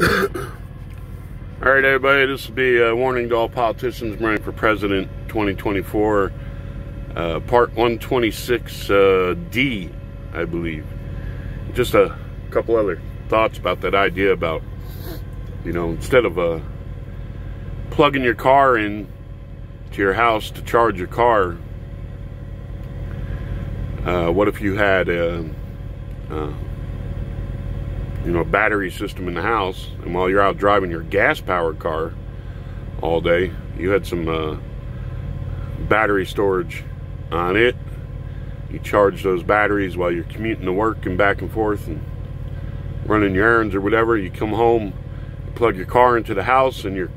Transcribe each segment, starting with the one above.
All right, everybody, this will be a warning to all politicians running for president 2024, part 126D, I believe. Just a couple other thoughts about that idea about, instead of plugging your car in to your house to charge your car, what if you had a battery system in the house, and while you're out driving your gas-powered car all day, you had some battery storage on it. You charge those batteries while you're commuting to work and back and forth and running your errands or whatever. You come home, you plug your car into the house, and your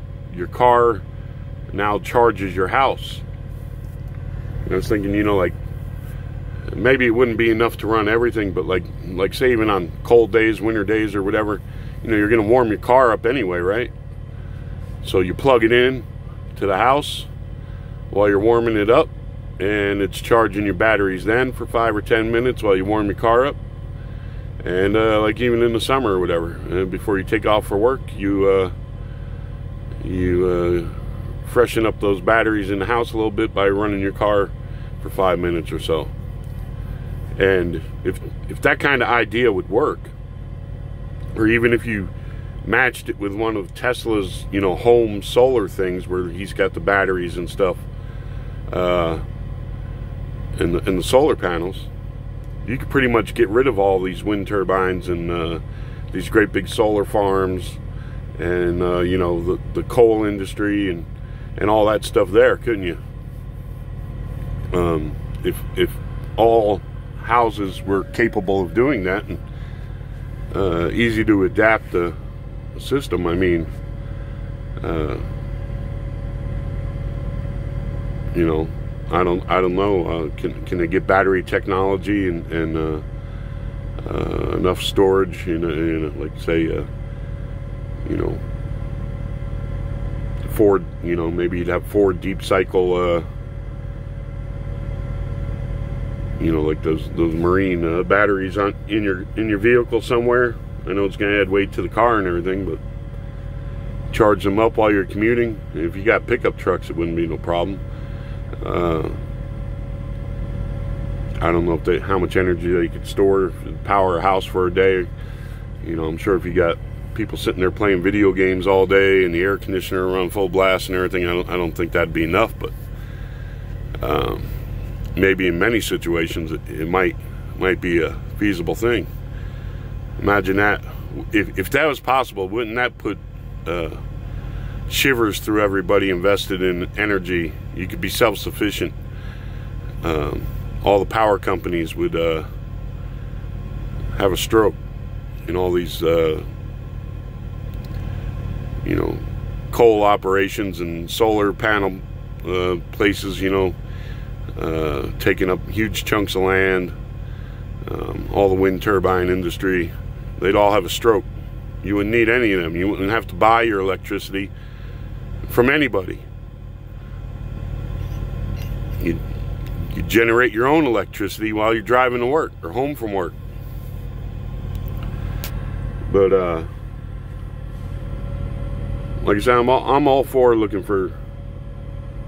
car now charges your house. I was thinking, like, maybe it wouldn't be enough to run everything, but like say even on cold days, winter days or whatever, you're going to warm your car up anyway, right? So you plug it in to the house while you're warming it up, and it's charging your batteries then for 5 or 10 minutes while you warm your car up. And like even in the summer or whatever, before you take off for work, you freshen up those batteries in the house a little bit by running your car for 5 minutes or so. And if that kind of idea would work, or even if you matched it with one of Tesla's, home solar things where he's got the batteries and stuff, and the solar panels, you could pretty much get rid of all these wind turbines and these great big solar farms and the coal industry and all that stuff there, couldn't you? If all houses were capable of doing that, and easy to adapt the system. I mean, I don't know. Can they get battery technology and enough storage? Like say, Ford. Maybe you'd have Ford deep cycle. Like those marine batteries in your vehicle somewhere. I know it's going to add weight to the car and everything, but charge them up while you're commuting. If you got pickup trucks, it wouldn't be no problem. I don't know how much energy they could store to power a house for a day. I'm sure if you got people sitting there playing video games all day and the air conditioner around full blast and everything, I don't think that'd be enough. But maybe in many situations it might be a feasible thing. Imagine that. If that was possible, wouldn't that put shivers through everybody invested in energy? You could be self-sufficient. All the power companies would have a stroke in all these coal operations and solar panel places, taking up huge chunks of land, all the wind turbine industry, they'd all have a stroke. You wouldn't need any of them. You wouldn't have to buy your electricity from anybody. You generate your own electricity while you're driving to work or home from work. But like I said, I'm all for looking for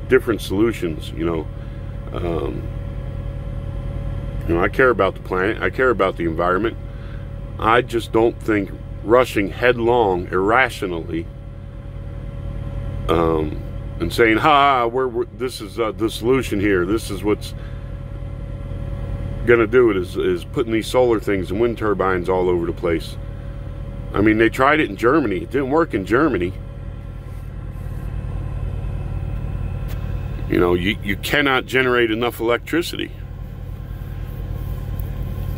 different solutions. I care about the planet. I care about the environment. I just don't think rushing headlong irrationally and saying, this is the solution here. This is what's gonna do it, is putting these solar things and wind turbines all over the place. I mean, they tried it in Germany. It didn't work in Germany. You cannot generate enough electricity.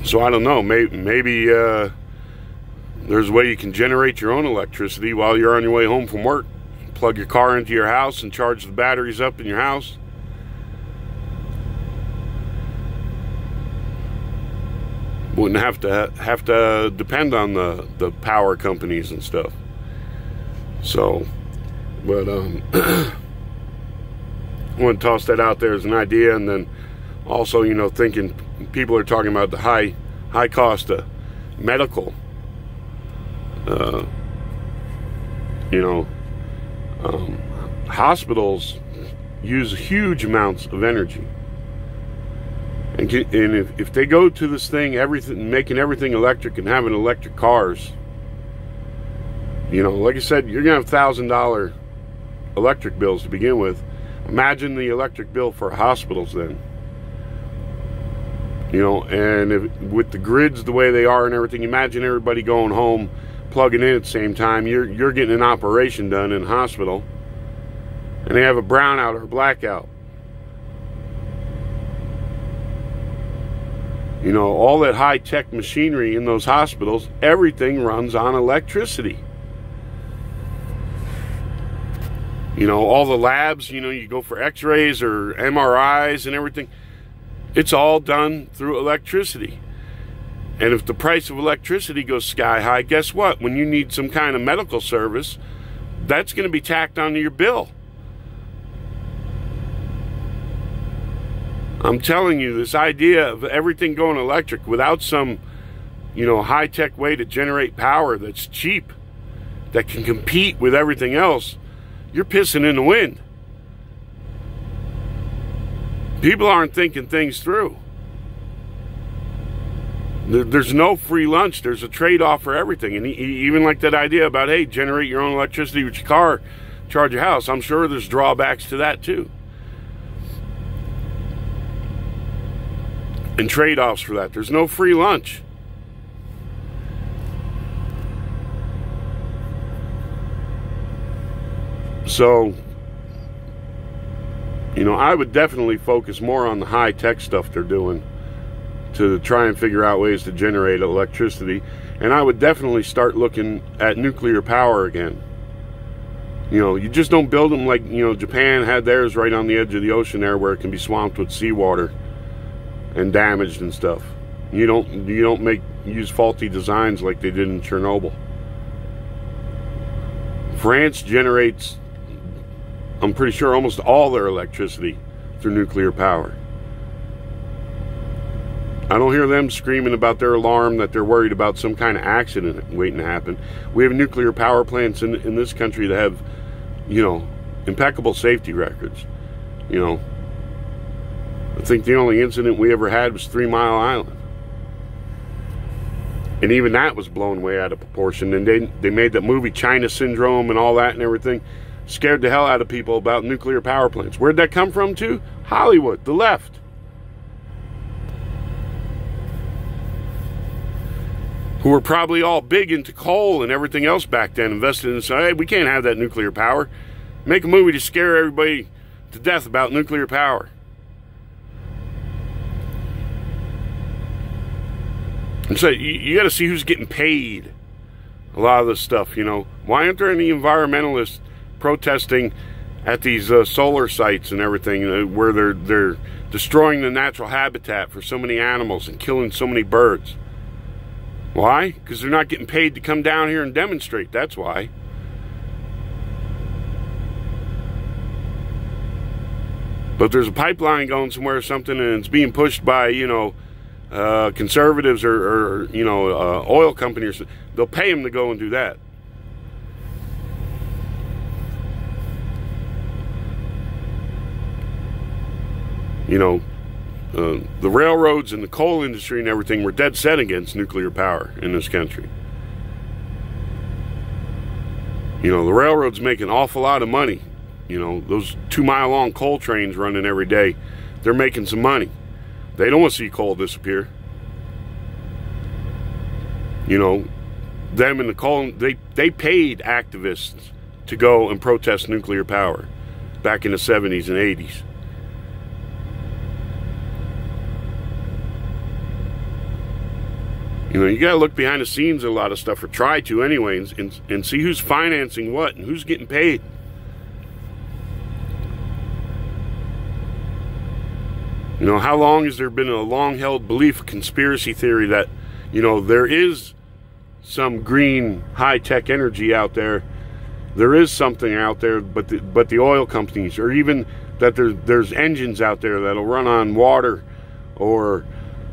So I don't know, maybe there's a way you can generate your own electricity while you're on your way home from work. Plug your car into your house and charge the batteries up in your house. Wouldn't have to depend on the power companies and stuff. So, but I want to toss that out there as an idea. And then also, thinking people are talking about the high cost of medical You know, hospitals use huge amounts of energy. And if they go to this thing, making everything electric and having electric cars, you know, like I said, you're going to have $1,000 electric bills to begin with. Imagine the electric bill for hospitals then. You know, and with the grids the way they are and everything, imagine everybody going home, plugging in at the same time. You're getting an operation done in a hospital, and they have a brownout or a blackout. You know, all that high-tech machinery in those hospitals, everything runs on electricity. You know, all the labs, you know, you go for x-rays or MRIs and everything, it's all done through electricity. And if the price of electricity goes sky high, guess what? When you need some kind of medical service, that's going to be tacked onto your bill. I'm telling you, this idea of everything going electric without some, you know, high-tech way to generate power that's cheap, that can compete with everything else, you're pissing in the wind. People aren't thinking things through. There's no free lunch. There's a trade-off for everything. And even like that idea about, hey, generate your own electricity with your car, charge your house. I'm sure there's drawbacks to that too. And trade-offs for that. There's no free lunch. So, you know, I would definitely focus more on the high-tech stuff they're doing to try and figure out ways to generate electricity. And I would definitely start looking at nuclear power again. You know, you just don't build them like, you know, Japan had theirs right on the edge of the ocean there where it can be swamped with seawater and damaged and stuff. You don't use faulty designs like they did in Chernobyl. France generates, I'm pretty sure, almost all their electricity through nuclear power. I don't hear them screaming about their alarm that they're worried about some kind of accident waiting to happen. We have nuclear power plants in this country that have, you know, impeccable safety records. You know, I think the only incident we ever had was 3 Mile Island. And even that was blown way out of proportion. And they made that movie China Syndrome and all that and everything. Scared the hell out of people about nuclear power plants. Where'd that come from too? Hollywood, the left. Who were probably all big into coal and everything else back then, invested in, hey, we can't have that nuclear power. Make a movie to scare everybody to death about nuclear power. And so you got to see who's getting paid a lot of this stuff, you know. Why aren't there any environmentalists protesting at these solar sites and everything where they're destroying the natural habitat for so many animals and killing so many birds? Why? Because they're not getting paid to come down here and demonstrate. That's why. But there's a pipeline going somewhere or something, and it's being pushed by, you know, conservatives or you know, oil companies. They'll pay them to go and do that. You know, the railroads and the coal industry and everything were dead set against nuclear power in this country. You know, the railroads make an awful lot of money. You know, those 2-mile-long coal trains running every day, they're making some money. They don't want to see coal disappear. You know, them and the coal, they paid activists to go and protest nuclear power back in the 70s and 80s. You know, you got to look behind the scenes of a lot of stuff, or try to anyway, and see who's financing what and who's getting paid. You know, how long has there been a long-held belief, conspiracy theory that, you know, there is some green high-tech energy out there. There is something out there, but the oil companies, or even that there's engines out there that'll run on water, or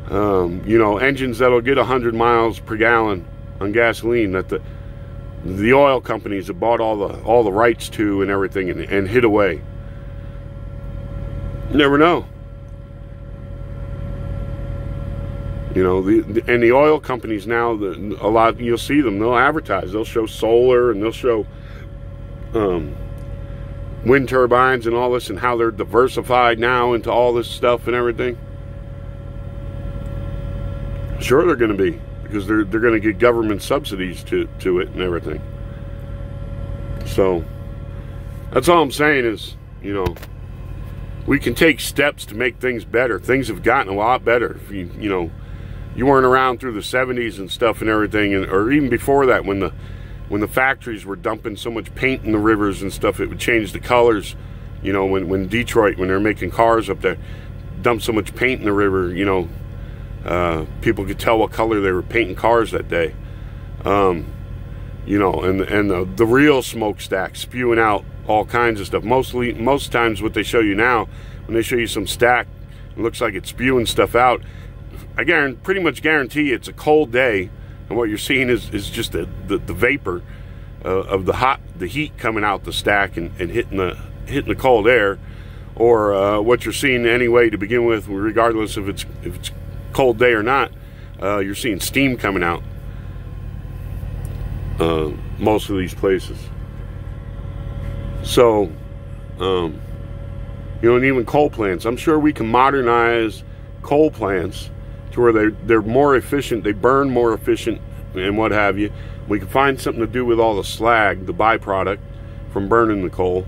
you know, engines that'll get 100 miles per gallon on gasoline. That the oil companies have bought all the rights to and everything, and hid away. You never know. You know, the oil companies now, a lot, you'll see them, they'll advertise, they'll show solar, and they'll show wind turbines and all this, and how they're diversified now into all this stuff and everything. Sure, they're going to be, because they're going to get government subsidies to it and everything. So that's all I'm saying is, you know, we can take steps to make things better. Things have gotten a lot better. If you know, you weren't around through the 70s and stuff and everything, or even before that, when the factories were dumping so much paint in the rivers and stuff, it would change the colors. You know, when Detroit, when they're making cars up there, dumped so much paint in the river, you know, people could tell what color they were painting cars that day. You know, and the real smokestack spewing out all kinds of stuff. Most times what they show you now, when they show you some stack, it looks like it's spewing stuff out. I pretty much guarantee it's a cold day, and what you're seeing is just the vapor of the heat coming out the stack and hitting the cold air, or what you're seeing anyway to begin with, regardless if it's cold day or not. You're seeing steam coming out most of these places. So you know, and even coal plants, I'm sure we can modernize coal plants to where they're more efficient, they burn more efficient, and what have you. We can find something to do with all the slag, the byproduct from burning the coal,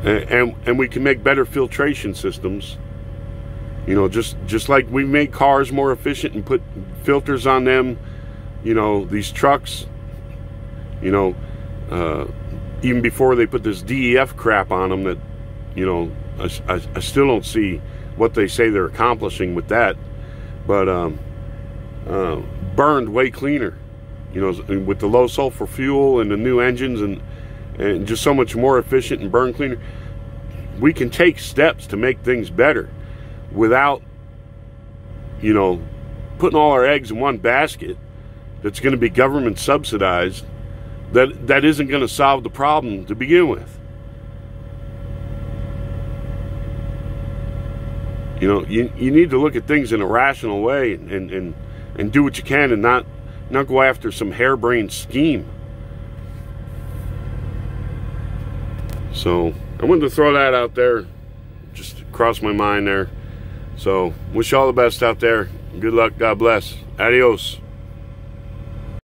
and we can make better filtration systems. You know, just like we make cars more efficient and put filters on them. You know, these trucks, you know, even before they put this DEF crap on them, that, you know, I still don't see what they say they're accomplishing with that, but burned way cleaner, you know, with the low sulfur fuel and the new engines, and just so much more efficient and burn cleaner. We can take steps to make things better without, you know, putting all our eggs in one basket that's going to be government subsidized, that isn't going to solve the problem to begin with. You know, you need to look at things in a rational way, and do what you can, and not go after some harebrained scheme. So I wanted to throw that out there, just crossed my mind there. So wish you all the best out there. Good luck. God bless. Adios.